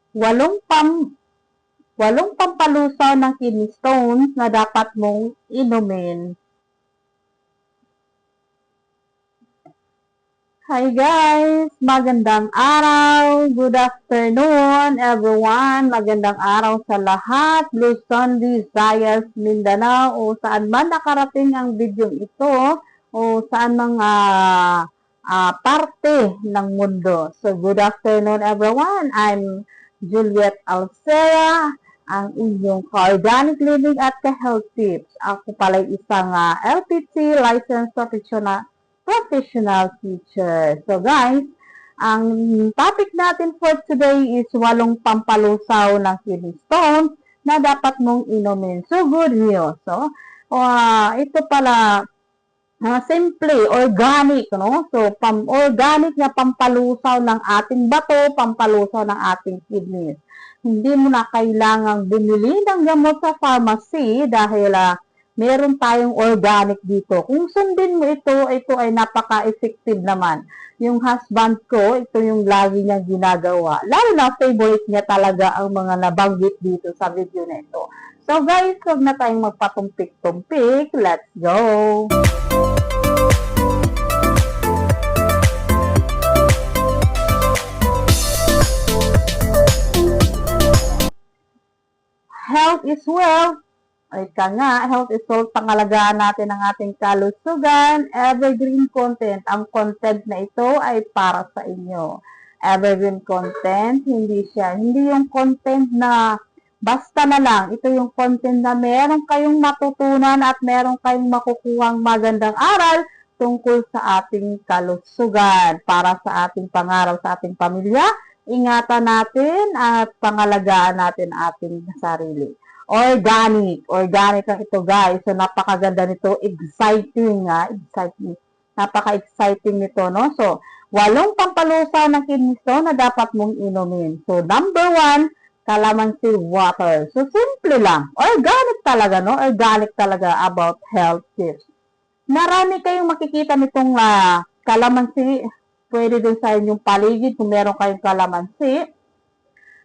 walong pam walong pampalusaw ng kidney stones na dapat mong inumin. Hi guys! Magandang araw! Good afternoon everyone! Magandang araw sa lahat! Luzon, Visayas, Mindanao o saan man nakarating ang video ito o saan mga parte ng mundo. So good afternoon everyone! I'm Juliet Alcera, ang inyong ka-organic living at ka-health tips. Ako pala isang LPT, licensed professional teacher. So guys, ang topic natin for today is 8 pampalusaw ng kidney stones na dapat mong inumin. So good news. So, ito pala simple, organic, no? So, organic na pampalusaw ng ating bato, pampalusaw ng ating kidneys. Hindi mo na kailangang bumili ng gamot sa pharmacy dahil meron tayong organic dito. Kung sundin mo ito ay napaka-effective naman. Yung husband ko, ito yung lagi niyang ginagawa. Lalo na favorite niya talaga ang mga nabanggit dito sa video na ito. So guys, huwag na tayong magpatumpik-tumpik. Let's go! Health is wealth. Ika nga, health is wealth, pangalagaan natin ang ating kalusugan. Evergreen content. Ang content na ito ay para sa inyo. Evergreen content, hindi yung content na basta na lang. Ito yung content na meron kayong matutunan at meron kayong makukuhang magandang aral tungkol sa ating kalusugan. Para sa ating pangarap, sa ating pamilya, ingatan natin at pangalagaan natin ating sarili. Organic ang ito guys. So napakaganda nito, exciting. Napaka-exciting nito, no? So 8 pampalusaw ng kidney stone na dapat mong inumin. So number 1, calamansi water. So simple lang. Organic talaga, no? Organic talaga about health tips. Marami kayong makikita nitong calamansi. Pwede din sa inyong paligid kung meron kayong calamansi.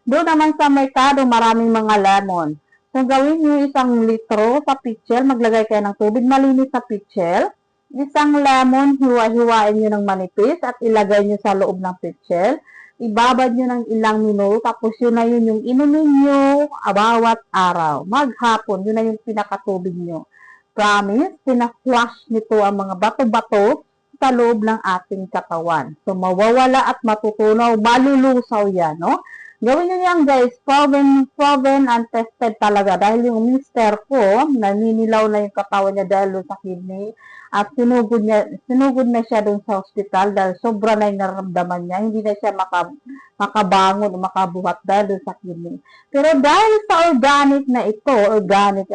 Doon naman sa merkado, maraming mga lemon. So, gawin nyo 1 litro sa pitcher, maglagay kayo ng tubig malinis sa pitcher. 1 lemon, hiwa-hiwain nyo ng manipis at ilagay nyo sa loob ng pitcher. Ibabad nyo ng ilang minuto, tapos yun na yun yung inumin nyo bawat araw. Maghapon, yun na yung pinakatubig nyo. Promise, pinaflush nito ang mga bato-bato sa loob ng ating katawan. So, mawawala at matutunaw, malulusaw yan, no? Gawin nyo yan guys, proven and tested talaga. Dahil yung mister ko, naninilaw na yung katawan niya dahil sa kidney. At sinugod na siya dun sa hospital dahil sobra na yung naramdaman niya. Hindi na siya makabangon o makabuhat dahil sa kidney. Pero dahil sa organic na ito, organic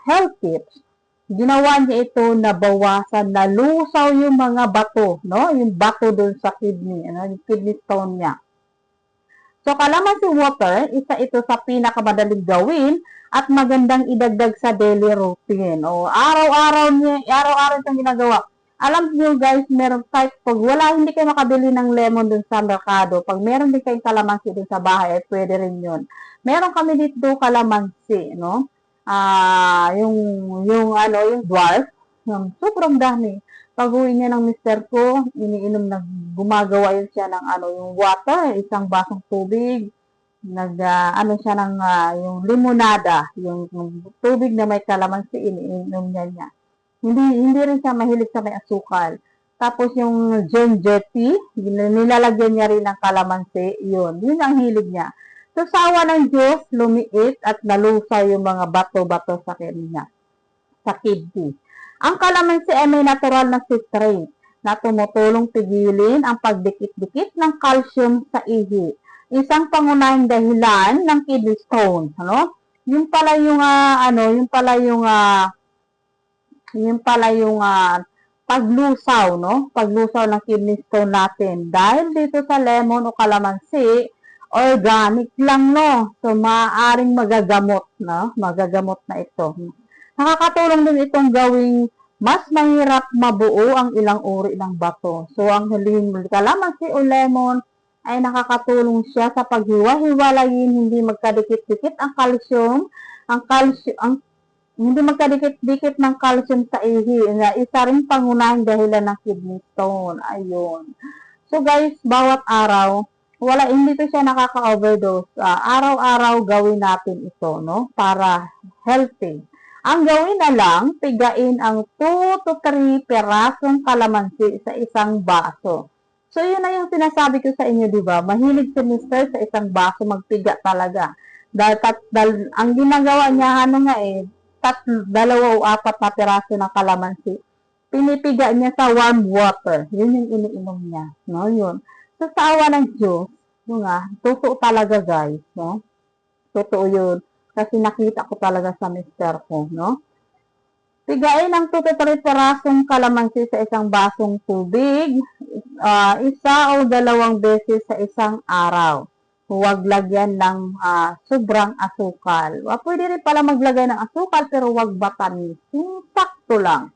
health tips, ginawa niya ito na bawasan, nalusaw yung mga bato, no? Yung bato dun sa kidney, yung kidney stone niya. So, calamansi water, isa ito sa pinakamadaling gawin at magandang idagdag sa daily routine. O, araw-araw itong ginagawa. Alam niyo guys, meron type, pag hindi kayo makabili ng lemon dun sa merkado, pag meron din kayong calamansi dun sa bahay, pwede rin yun. Meron kami dito calamansi, no? Yung dwarf, sobrang dami. Pag-uwi niya ng mister ko, iniinom gumagawa yun siya ng yung water, 1 basong tubig. Siya ng yung limonada, yung tubig na may calamansi, iniinom niya. Hindi rin siya mahilig sa may asukal. Tapos yung ginger tea, nilalagyan niya rin ng calamansi, yun ang hilig niya. So, sawa ng Diyos, lumiit at nalusaw yung mga bato-bato sa kanya, sa kidney. Ang calamansi ay may natural na citrate na tumutulong pigilin ang pagdikit-dikit ng calcium sa ihi. Isang pangunahing dahilan ng kidney stone, ano? Yung pala yung paglusaw, no? Paglusaw ng kidney stone natin. Dahil dito sa lemon o calamansi, organic lang, no? So, maaaring magagamot, no? Magagamot na ito. Nakakatulong din itong gawing mas mahirap mabuo ang ilang uri ng bato. So, ang calamansi o lemon, ay nakakatulong siya sa paghiwa-hiwalayin, hindi magkadikit-dikit ang calcium, ang hindi magkadikit-dikit ng calcium sa ihi, na isa rin pangunahing dahilan ng kidney stone. Ayun. So guys, bawat araw, hindi to siya nakaka-overdose. Araw-araw gawin natin ito, no? Para healthy. Ang gawin na lang, pigain ang 2 to 3 perasong kalamansi sa isang baso. So, yun na yung sinasabi ko sa inyo, di ba? Mahilig si Mr. sa isang baso, magpiga talaga. Dahil ang ginagawa niya, dalawa o 4 na peraso ng kalamansi. Pinipiga niya sa warm water. Yun yung iniinom niya. No? Yun. So, sa awa ng Diyos, yun nga, totoo talaga guys. No? Totoo yun. Kasi nakita ko talaga sa mister ko. No? Pigain ang 2 to 3 perasong kalamansi sa isang basong tubig. Isa o 2 beses sa isang araw. Huwag lagyan ng sobrang asukal. Pwede rin pala maglagay ng asukal pero huwag matamis. Sakto lang.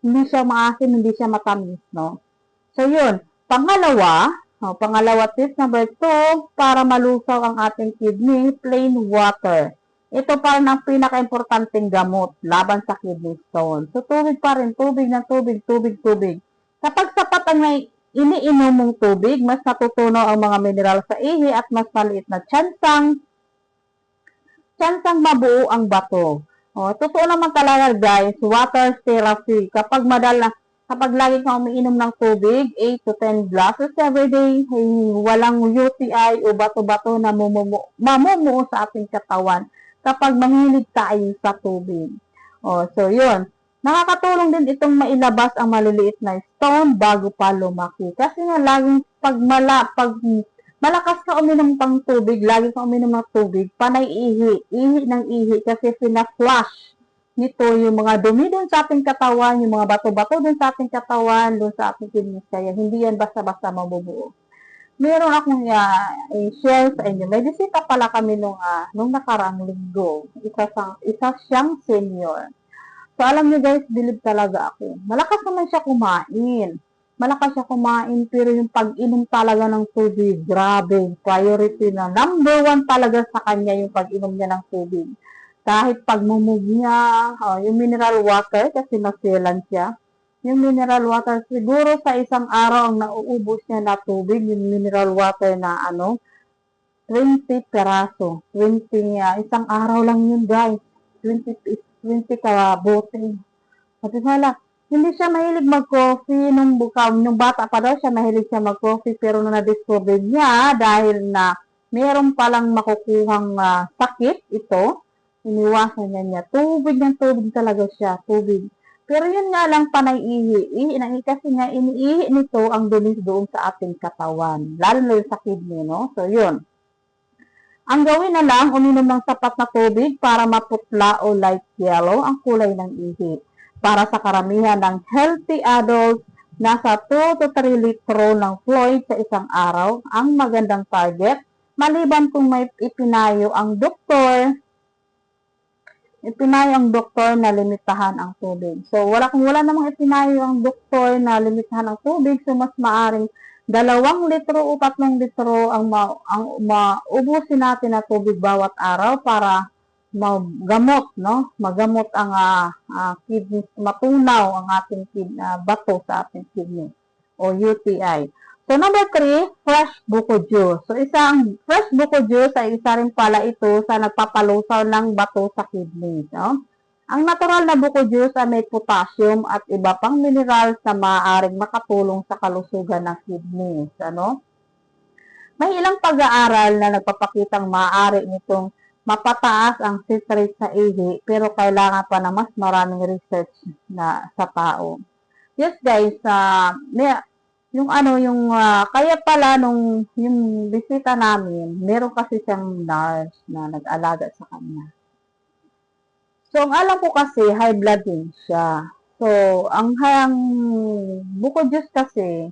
Hindi siya maasim, hindi siya matamis, no? So, yun. Pangalawa, tips number 2, para malusaw ang ating kidney, plain water. Ito pa rin ang pinaka-importanting gamot laban sa kidney stone. So, tubig pa rin. Tubig ng tubig, tubig, tubig. Kapag sapat ang iniinom mong tubig, mas natutunaw ang mga mineral sa ihi at mas maliit na tsansang mabuo ang bato. Totoo naman talaga guys, water therapy. Kapag lagi kang umiinom ng tubig, 8 to 10 glasses every day, walang UTI o bato-bato na mamumuo sa ating katawan kapag mahilig tayo sa tubig. So yun. Nakakatulong din itong mailabas ang maliliit na stone bago pa lumaki. Kasi nga laging pag malakas ka uminom ng tubig, lagi ka uminom ng tubig, panay ihi ng ihi kasi flash nito yung mga dumi doon sa ating katawan, yung mga bato-bato doon sa ating katawan, doon sa ating kidneys. Kaya hindi yan basta-basta mabubuo. Meron akong i-share sa inyo. May bisita pala kami nung nakaraang linggo. Isa siyang senior. So, alam niyo guys, bilib talaga ako. Malakas naman siya kumain. Pero yung pag-inom talaga ng tubig, grabe, priority na. Number 1 talaga sa kanya yung pag-inom niya ng tubig. Kahit pagmumug niya, yung mineral water, kasi nasilan siya. Yung mineral water, siguro sa isang araw ang nauubos niya na tubig, yung mineral water na 20 peraso. 20 niya. Isang araw lang yun guys. 20 ka bote. Kasi hindi siya mahilig mag-coffee nung bata pa daw siya mahilig siya mag-coffee pero nung na-discover niya dahil na meron palang makukuhang sakit ito, iniwasan niya. Tubig ng tubig talaga siya, tubig. Pero yun nga lang panay ihi kasi nga iniihi nito ang dumi doon sa ating katawan, lalo na sa kidney, no? So yun. Ang gawin na lang, uminom ng sapat na tubig para maputla o light yellow ang kulay ng ihi. Para sa karamihan ng healthy adults, nasa 2 to 3 litro ng fluid sa isang araw ang magandang target, maliban kung may ipinayo ang doktor na limitahan ang tubig. So, kung wala namang ipinayo ang doktor na limitahan ang tubig, so mas maaring 2 litro o 3 litro ang maubusin natin na tubig bawat araw para magamot ang kidney, matunaw ang ating bato sa ating kidney o UTI. So, number 3, fresh buko juice. So, fresh buko juice ay isa rin pala ito sa nagpapalusaw ng bato sa kidney. No? Ang natural na buko juice ay may potassium at iba pang minerals na maaaring makatulong sa kalusugan ng kidneys. May ilang pag-aaral na nagpapakitang maaari nitong mapataas ang citrate sa ihi, pero kailangan pa na mas maraming research na sa tao. Yes guys, kaya pala yung bisita namin, meron kasi siyang nurse na nag-alaga sa kanya. So, ang alam ko kasi, high blood din siya. So, ang buko juice kasi,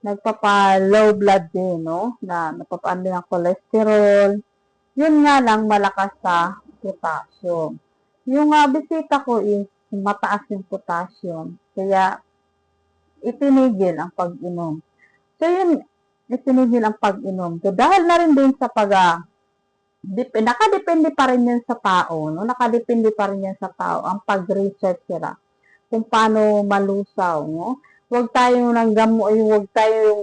nagpapa-low blood din, no? Na napapaan din ang cholesterol. Yun nga lang, malakas sa potassium. Yung bisita ko is mataas yung potassium. Kaya, itinigil ang pag-inom. So, yun, itinigil ang pag-inom. So, dahil na rin din sa nakadepende pa rin yan sa tao, no? Nakadepende pa rin yan sa tao, ang pag-research sila kung paano malusaw, no? Huwag tayo yung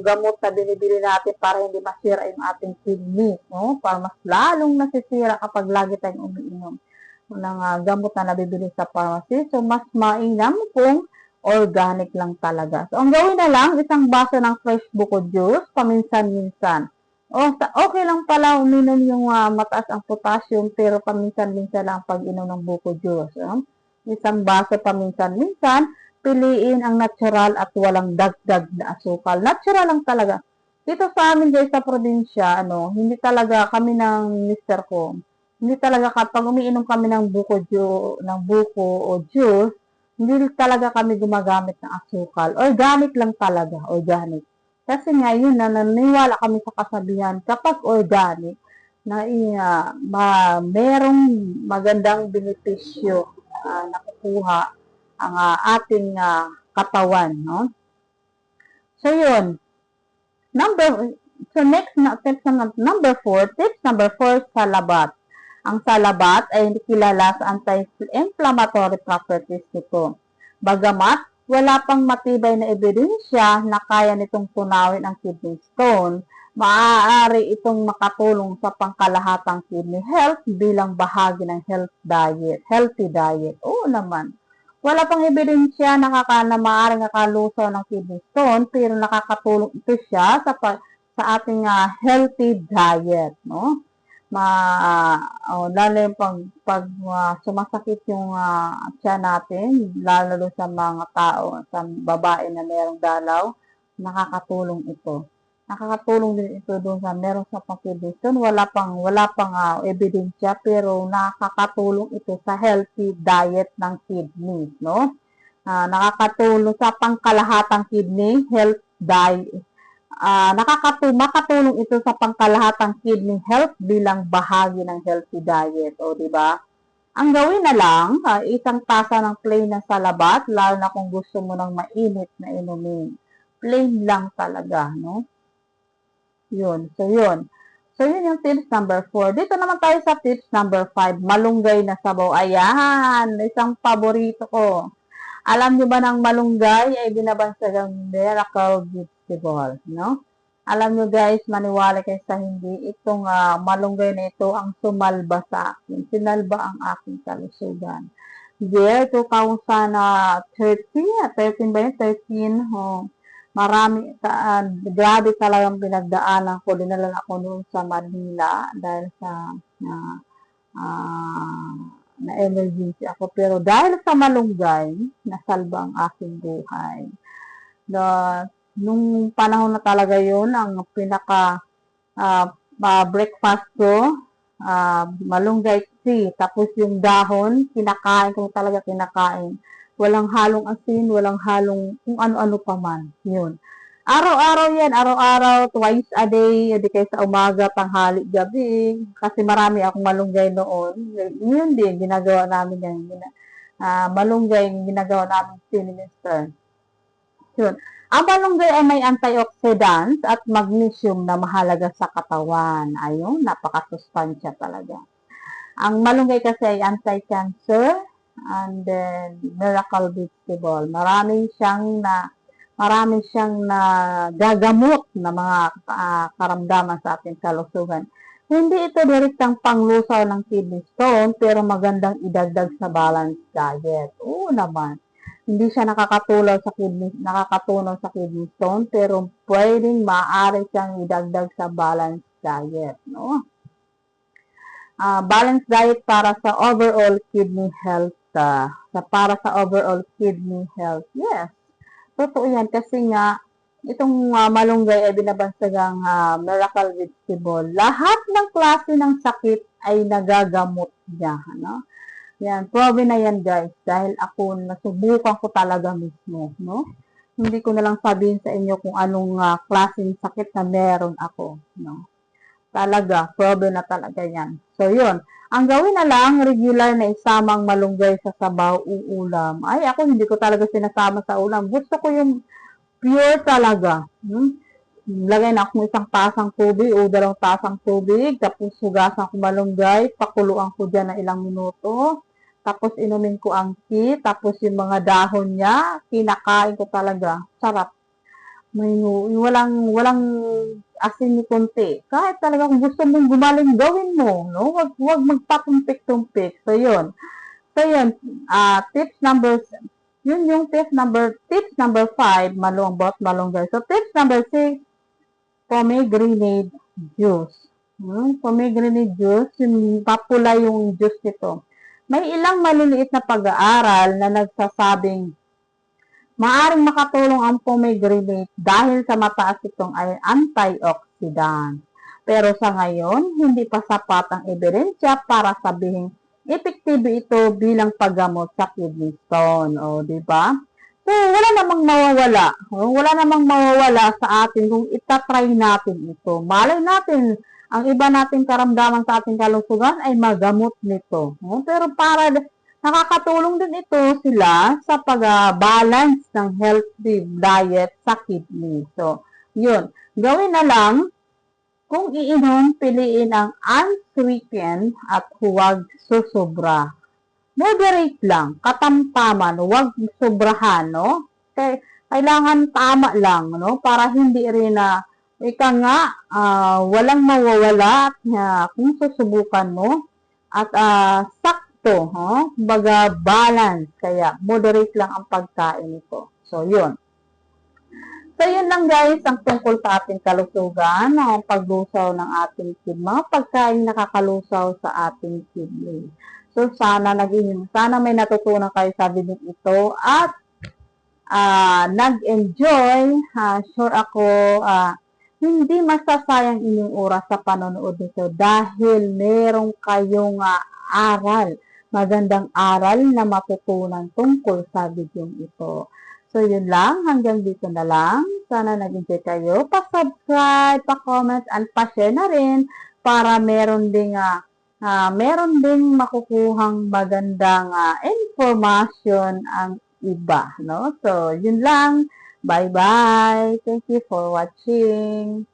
gamot na binibili natin para hindi masira yung ating kidney, no? Para mas lalong nasisira kapag lagi tayong umiinom ng gamot na nabibili sa pharmacy. So, mas mainam kung organic lang talaga. So, ang gawin na lang, isang baso ng fresh buko juice, paminsan-minsan. Okay lang pala uminom yung mataas ang potassium, pero paminsan-minsan lang pag-inom ng buko juice. Isang baso paminsan-minsan, piliin ang natural at walang dagdag na asukal. Natural lang talaga. Dito sa amin guys sa probinsya, hindi talaga kami ng mister ko. Hindi talaga kapag umiinom kami ng buko o juice, hindi talaga kami gumagamit ng asukal. Organic lang talaga, organic. Kasi ngayon naniniwala kami sa kasabihan kapag organic merong magandang benepisyo nakukuha ang ating katawan, no? So yun. Number 4, tips number 4, salabat. Ang salabat ay kilala sa anti-inflammatory properties nito. Bagamat wala pang matibay na ebidensya na kaya nitong tunawin ang kidney stone, maaari itong makatulong sa pangkalahatang kidney health bilang bahagi ng healthy diet. Oo naman. Wala pang ebidensya na maaaring nakalusaw ng kidney stone, pero nakakatulong ito siya sa ating healthy diet, no? Lalo yung pag sumasakit yung tiyan natin, lalo sa mga tao, sa babae na merong dalaw, nakakatulong ito. Nakakatulong din ito doon sa meron sa kidney stone. Wala pang ebidensya, pero nakakatulong ito sa healthy diet ng kidney, no? Nakakatulong sa pangkalahatang kidney health diet. Makatulong ito sa pangkalahatang kidney health bilang bahagi ng healthy diet, di ba? Ang gawin na lang, isang tasa ng plain na salabat, lalo na kung gusto mo ng mainit na inumin. Plain lang talaga, no? Yun. So, yun yung tips number 4. Dito naman tayo sa tips number 5, malunggay na sabaw. Ayan, isang paborito ko. Alam niyo ba ng malunggay ay binabansagang miracle vegetable, no? Alam niyo guys, maniwala kayo sa hindi, itong malunggay na ito ang sumalba sa akin. Sinalba ang aking kalusugan. Year 2013 ba yun? 13, grabe talagang pinagdaanan ko. Dinala ako noon sa Manila dahil sa na emergency ako. Pero dahil sa malunggay, nasalba ang aking buhay. Nung panahon na talaga yun, ang pinaka breakfast ko, malunggay tea. Tapos yung dahon, kinakain. Walang halong asin, walang halong kung ano-ano pa man. Yun. Araw-araw yan, twice a day, hindi kayo sa umaga, tanghali, gabi. Kasi marami akong malunggay noon. Yun din, ginagawa namin yan. Malunggay, ginagawa namin sinister. Yun. Ang malunggay ay may antioxidants at magnesium na mahalaga sa katawan. Ayun, napakasustansya talaga. Ang malunggay kasi ay anti-cancer, and then miracle vegetable. Marami siyang gagamot na mga karamdaman sa ating kalusugan. Hindi ito direktang panglusaw ng kidney stone, pero magandang idagdag sa balanced diet. Oo naman. Hindi siya nakakatunaw sa kidney stone, pero maaari siyang idagdag sa balanced diet, no? Balanced diet para sa overall kidney health. Yes. Totoo yan kasi nga itong malunggay ay binabansagang miracle vegetable. Lahat ng klase ng sakit ay nagagamot niya, no? Yan, proven na yan guys dahil ako nasubukan ko talaga mismo, no? Hindi ko na lang sabihin sa inyo kung anong klaseng sakit na meron ako, no? Talaga, proven na talaga yan. So yun. Ang gawin na lang, regular na isamang malunggay sa sabaw o ulam. Ay, ako hindi ko talaga sinasama sa ulam. Gusto ko yung pure talaga. lagay na ako ng isang tasang tubig o 2 tasang tubig, tapos hugasan ko malunggay, pakuluan ko dyan na ilang minuto, tapos inumin ko ang tea, tapos yung mga dahon niya, kinakain ko talaga. Sarap. Walang asin ni konti. Kahit talaga kung gusto mong gumaling, gawin mo, no? Wag magpatumpik-tumpik. So, yun. So, yun. Tips number, yun yung tips number 5, malunggay. So, tips number 6, pomegranate juice. Pomegranate juice, yung papula yung juice nito. May ilang maliliit na pag-aaral na nagsasabing maaring makatulong ang pomegranate dahil sa mataas itong ay antioxidant. Pero sa ngayon, hindi pa sapat ang ebidensya para sabihin epektibo ito bilang paggamot sa kidney stone. O, di ba? So, wala namang mawawala. Wala namang mawawala sa atin kung itatry natin ito. Malay natin, ang iba nating karamdaman sa ating kalusugan ay magamot nito. Pero para nakakatulong din ito sila sa pag-balance ng healthy diet sa kidney. So, yun. Gawin na lang, kung iinom, piliin ang unsweetened at huwag susobra. Moderate lang, katamtaman, huwag sobrahan, no? Kailangan tama lang, no? Para hindi rin na walang mawawala kung susubukan mo at sakto, baga balance, kaya moderate lang ang pagkain nito. So, yun. So, yun lang guys, ang tungkol sa ating kalusugan, ang paglusaw ng ating kidney, mga pagkain nakakalusaw sa ating kidney. So, sana may natutunan kayo sa video ito at nag-enjoy. Sure ako, hindi masasayang inyong oras sa panonood nito dahil meron kayong magandang aral na matutunan tungkol sa video ito. So, yun lang. Hanggang dito na lang. Sana nag-enjoy kayo. Pa-subscribe, pa-comment, and pa-share na rin para meron ding makukuhang magandang information ang iba. No? So, yun lang. Bye-bye. Thank you for watching.